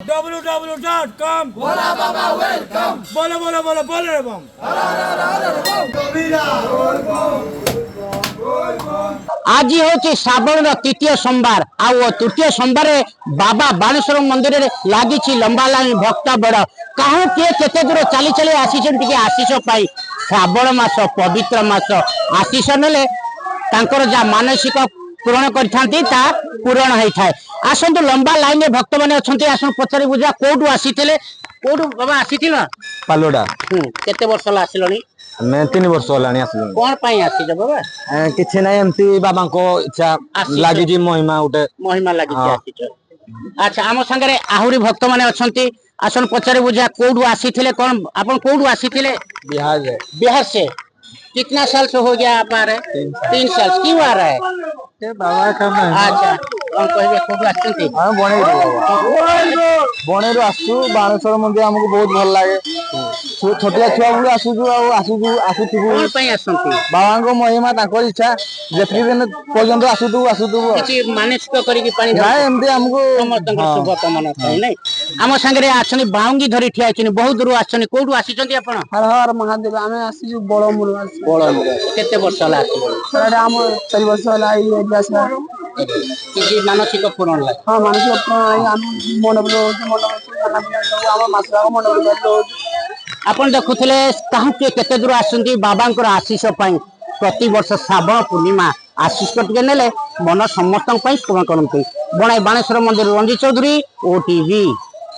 www.com बोला बाबा welcome बोलो बोलो बोलो बोलो रे बम आज हूँ श्रावण तृतीय सोमवार आउ तृतीय सोमवार बाबा बाणेश्वर मंदिर में लगी लंबा लाइन भक्त बड़ कहूँ किए केते दूर चली चली आसी आशीष पाई श्रावण मास पवित्र मास आशीष नेले जहाँ मानसिक पूरण करते पूरण होता है। आसतु लंबा लाइन में भक्त मैंने अच्छा आस पचारि बुझा कौटू आसी कौटू बाबा आसी पालोडा केते वर्ष आसिलनी मैं 3 वर्ष होलानी आसलुनी कौन पाई आसी बाबा किछि नै एमती बाबा को इच्छा लागि जी महिमा उठे महिमा लागि आसी। अच्छा आम संगे आहुरी भक्त मैंने अच्छा आसन पचारि बुझा कौटू आसी कौन आप कौटू आसी बिहार से कितना साल से हो गया आप आ रहे 3 साल क्यों आ रहा है बाबा का अच्छा कौन कहबे कौटू आछंती हम बणेरु आसु बाणेश्वर मंदिर हमको बहुत भल लागे छोटिया छुआ बुली आसुथु कौन पई आछंती बाबा को महिमा ताको इच्छा जेतकी दिन पर्यंत आसुथु किछि मानसिक करिकि पानी ना एमती हमको समस्त शुभ कामना थाई नै आम संगे आछनी बाउंगी धरी ठिया आछनी बहुत दूर आछनी कोठू आसीचंती आपण हर हर महादेव आमे आसी बड़मुर केते वर्ष होला आसी आम 4 वर्ष होला ई एरिया किछि मानसिक पूर्ण लाग हाँ मानसिक आम मंडप आम मासरा मंडप आपण देखुथिले काहू के केते दूर आसंती बाबांकर आशीष पई प्रति वर्ष श्रावण पूर्णिमा आशीष टिके नेले मन समस्त पूर्ण करते बणाई बाणेश्वर मंदिर रंजीत चौधरी ओटीवी।